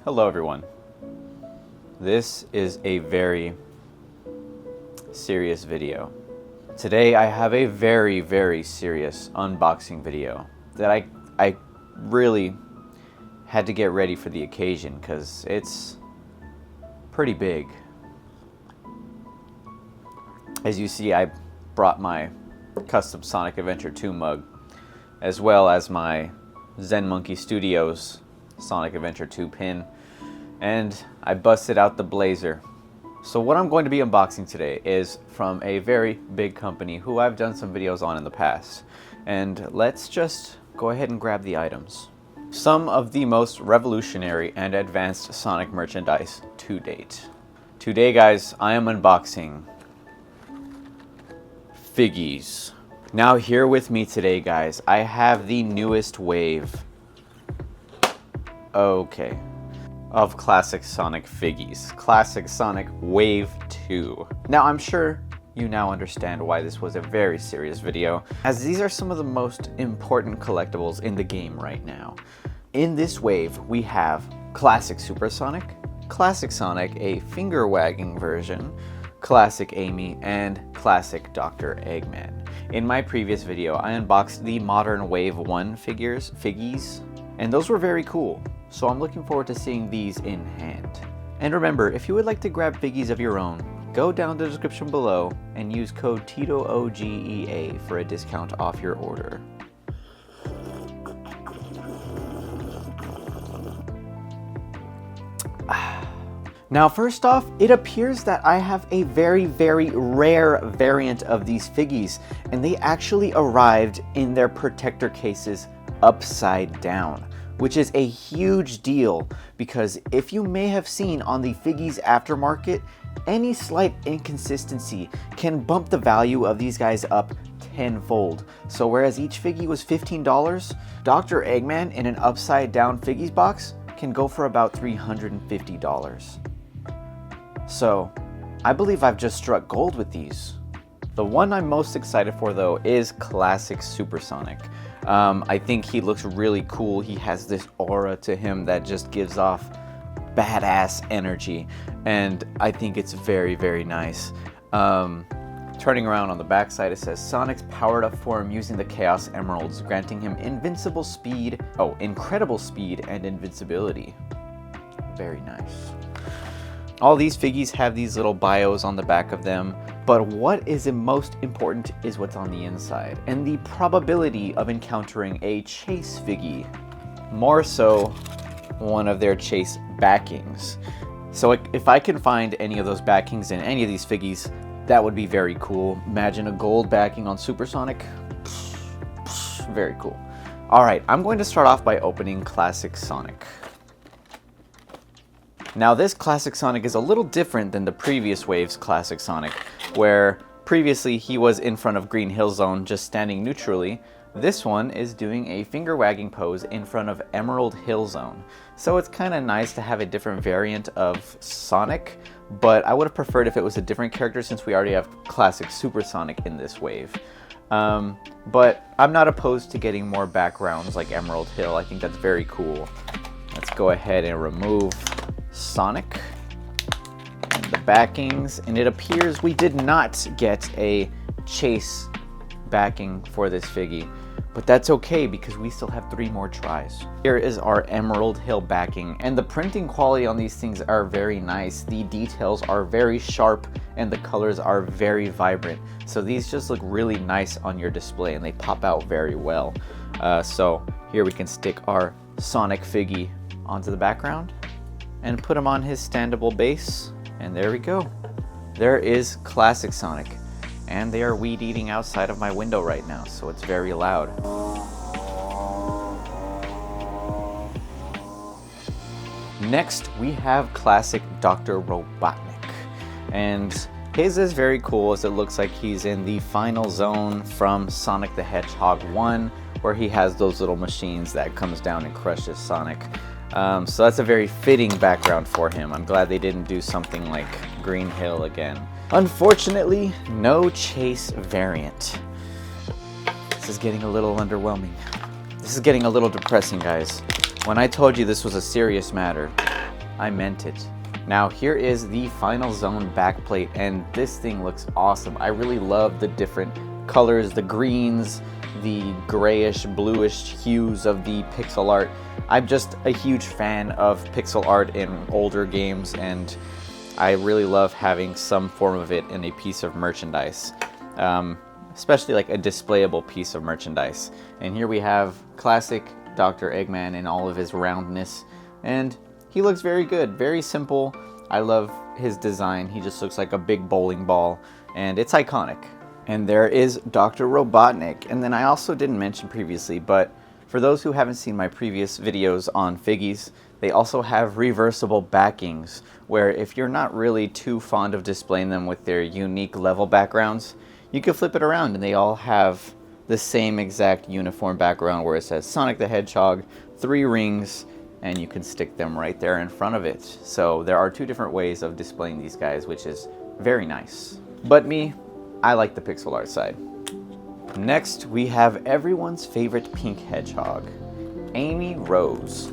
Hello everyone. This is a very serious video. Today I have a very serious unboxing video that I really had to get ready for the occasion because it's pretty big. As you see, I brought my custom Sonic Adventure 2 mug as well as my Zen Monkey Studios Sonic Adventure 2 pin, and I busted out the blazer. So what I'm going to be unboxing today is from a very big company who I've done some videos on in the past, and let's just go ahead and grab the items. Some of the most revolutionary and advanced Sonic merchandise to date. Today guys, I am unboxing FiGGYZ. Now here with me today guys, I have the newest wave of classic Sonic FiGGYZ, classic Sonic Wave 2. Now I'm sure you now understand why this was a very serious video, as these are some of the most important collectibles in the game right now. In this wave we have classic Super Sonic, classic Sonic, a finger wagging version, classic Amy, and classic Dr. Eggman. In my previous video I unboxed the modern Wave 1 figures, FiGGYZ, and those were very cool. So I'm looking forward to seeing these in hand. And remember, if you would like to grab FiGGYZ of your own, go down the description below and use code TitoTheOG for a discount off your order. Now first off, it appears that I have a very rare variant of these FiGGYZ, and they actually arrived in their protector cases upside down, which is a huge deal because if you may have seen on the FiGGYZ aftermarket, any slight inconsistency can bump the value of these guys up tenfold. So whereas each FiGGY was $15, Dr. Eggman in an upside down FiGGYZ box can go for about $350. So I believe I've just struck gold with these. The one I'm most excited for though is classic Super Sonic. I think he looks really cool. He has this aura to him that just gives off badass energy, and I think it's very nice. Turning around on the back side, it says Sonic's powered up form using the Chaos Emeralds, granting him incredible speed and invincibility. Very nice. All these FiGGYZ have these little bios on the back of them, but what is most important is what's on the inside, and the probability of encountering a chase FiGGY. More so, one of their chase backings. So if I can find any of those backings in any of these FiGGYZ, that would be very cool. Imagine a gold backing on Super Sonic. Very cool. Alright, I'm going to start off by opening Classic Sonic. Now this Classic Sonic is a little different than the previous wave's Classic Sonic, where previously he was in front of Green Hill Zone just standing neutrally. This one is doing a finger wagging pose in front of Emerald Hill Zone. So it's kind of nice to have a different variant of Sonic, but I would have preferred if it was a different character since we already have Classic Super Sonic in this wave. But I'm not opposed to getting more backgrounds like Emerald Hill. I think that's very cool. Let's go ahead and remove Sonic and the backings, and it appears we did not get a chase backing for this FiGGY, But that's okay because we still have 3 more tries. Here is our Emerald Hill backing, and the printing quality on these things are very nice. The details are very sharp and the colors are very vibrant. So these just look really nice on your display and they pop out very well. So here we can stick our Sonic Figgy onto the background and put him on his standable base, and there we go. There is classic Sonic. And they are weed eating outside of my window right now, so it's very loud. Next, we have classic Dr. Robotnik. And his is very cool as it looks like he's in the final zone from Sonic the Hedgehog 1, where he has those little machines that comes down and crushes Sonic. So that's a very fitting background for him. I'm glad they didn't do something like Green Hill again. Unfortunately, no chase variant. This is getting a little underwhelming. This is getting a little depressing, guys. When I told you this was a serious matter, I meant it. Now here is the final zone backplate, and this thing looks awesome. I really love the different colors, the greens, the grayish, bluish hues of the pixel art. I'm just a huge fan of pixel art in older games, and I really love having some form of it in a piece of merchandise, especially like a displayable piece of merchandise. And here we have classic Dr. Eggman in all of his roundness, and he looks very good, very simple. I love his design. He just looks like a big bowling ball, and it's iconic. And there is Dr. Robotnik. And then I also didn't mention previously, but for those who haven't seen my previous videos on Figgies, they also have reversible backings, where if you're not really too fond of displaying them with their unique level backgrounds, you can flip it around and they all have the same exact uniform background where it says Sonic the Hedgehog, 3 rings, and you can stick them right there in front of it. So there are 2 different ways of displaying these guys, which is very nice. But me, I like the pixel art side. Next, we have everyone's favorite pink hedgehog, Amy Rose.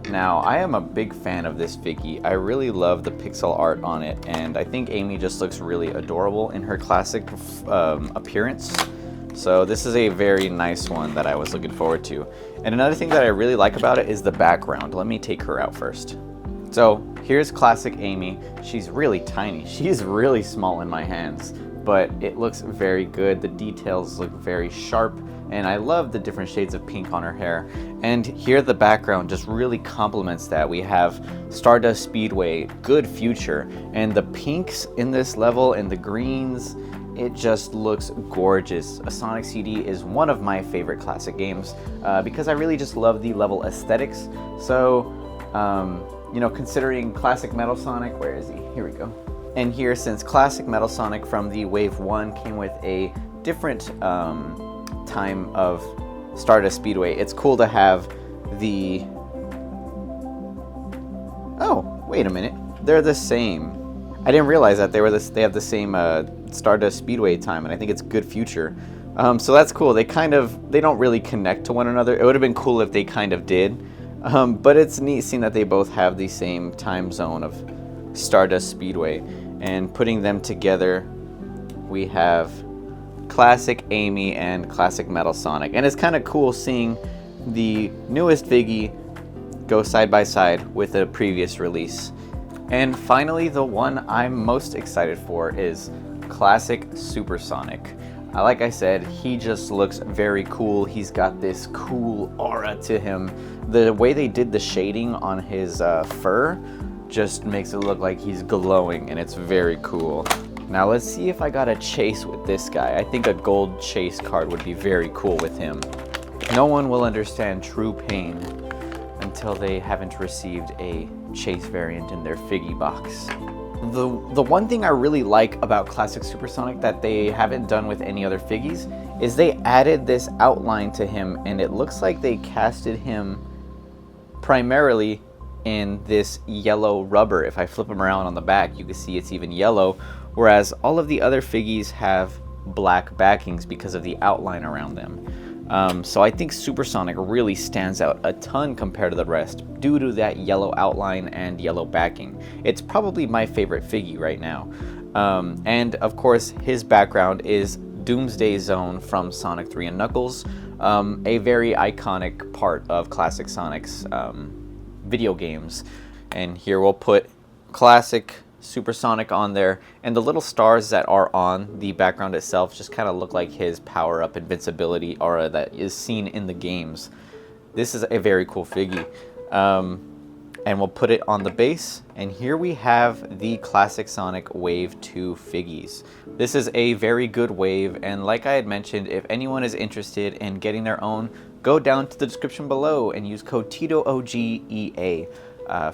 Now, I am a big fan of this Figgy. I really love the pixel art on it, and I think Amy just looks really adorable in her classic appearance. So this is a very nice one that I was looking forward to. And another thing that I really like about it is the background. Let me take her out first. So here's classic Amy. She's really tiny. She's really small in my hands, but it looks very good. The details look very sharp, and I love the different shades of pink on her hair. And here the background just really complements that. We have Stardust Speedway, Good Future, and the pinks in this level and the greens, it just looks gorgeous. A Sonic CD is one of my favorite classic games because I really just love the level aesthetics. So, you know, considering classic Metal Sonic, where is he? Here we go. And here, since classic Metal Sonic from the Wave 1 came with a different time of Stardust Speedway, it's cool to have the... Oh, wait a minute. They're the same. I didn't realize that they have the same Stardust Speedway time, and I think it's Good Future. So that's cool. They don't really connect to one another. It would have been cool if they kind of did. But it's neat seeing that they both have the same time zone of Stardust Speedway. And putting them together, we have classic Amy and classic Metal Sonic. And it's kind of cool seeing the newest Figgy go side by side with a previous release. And finally, the one I'm most excited for is classic Super Sonic. Like I said, he just looks very cool. He's got this cool aura to him. The way they did the shading on his fur just makes it look like he's glowing, and it's very cool. Now let's see if I got a chase with this guy. I think a gold chase card would be very cool with him. No one will understand true pain until they haven't received a chase variant in their Figgy box. The one thing I really like about classic Super Sonic that they haven't done with any other Figgies is they added this outline to him, and it looks like they casted him primarily in this yellow rubber. If I flip him around on the back, you can see it's even yellow, whereas all of the other Figgies have black backings because of the outline around them. So I think Super Sonic really stands out a ton compared to the rest due to that yellow outline and yellow backing. It's probably my favorite Figgy right now. And of course, his background is Doomsday Zone from Sonic 3 and Knuckles, a very iconic part of classic Sonic's video games. And here we'll put classic Super Sonic on there, and the little stars that are on the background itself just kind of look like his power-up invincibility aura that is seen in the games. This is a very cool Figgy. And we'll put it on the base, and here we have the classic Sonic Wave 2 Figgies. This is a very good wave, and like I had mentioned, if anyone is interested in getting their own, go down to the description below and use code TitoTheOG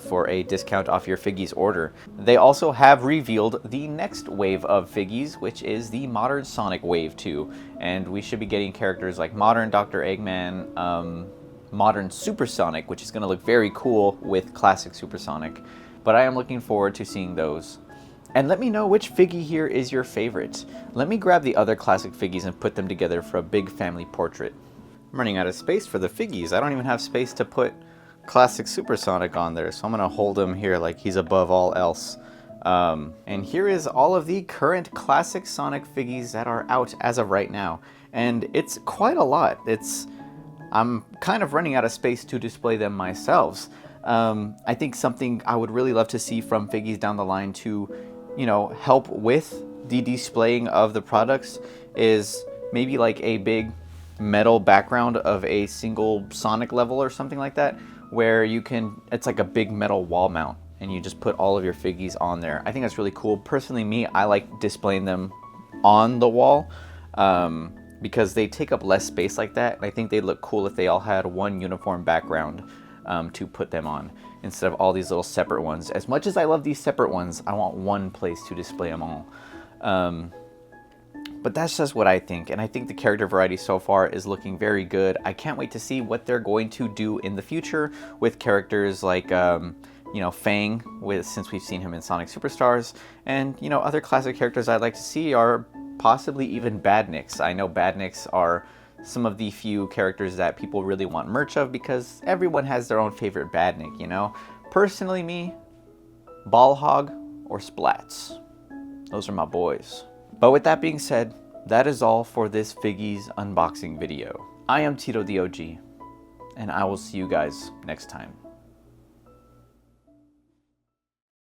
for a discount off your Figgies order. They also have revealed the next wave of Figgies, which is the Modern Sonic Wave 2, and we should be getting characters like Modern Dr. Eggman, Modern Super Sonic, which is going to look very cool with classic Super Sonic, but I am looking forward to seeing those. And let me know which Figgy here is your favorite. Let me grab the other classic Figgies and put them together for a big family portrait. I'm running out of space for the Figgies. I don't even have space to put classic Super Sonic on there, so I'm going to hold him here like he's above all else. And here is all of the current classic Sonic Figgies that are out as of right now, and it's quite a lot. I'm kind of running out of space to display them myself. I think something I would really love to see from Figgies down the line to, you know, help with the displaying of the products is maybe like a big metal background of a single Sonic level or something like that, where you can, it's like a big metal wall mount and you just put all of your Figgies on there. I think that's really cool. Personally, me, I like displaying them on the wall. Because they take up less space like that, and I think they'd look cool if they all had one uniform background to put them on, instead of all these little separate ones. As much as I love these separate ones, I want one place to display them all. But that's just what I think, and I think the character variety so far is looking very good. I can't wait to see what they're going to do in the future with characters like, you know, Fang, since we've seen him in Sonic Superstars, and, you know, other classic characters I'd like to see are possibly even Badniks. I know Badniks are some of the few characters that people really want merch of because everyone has their own favorite Badnik, you know? Personally, me, Ball Hog or Splats. Those are my boys. But with that being said, that is all for this Figgies unboxing video. I am TitoTheOG, and I will see you guys next time.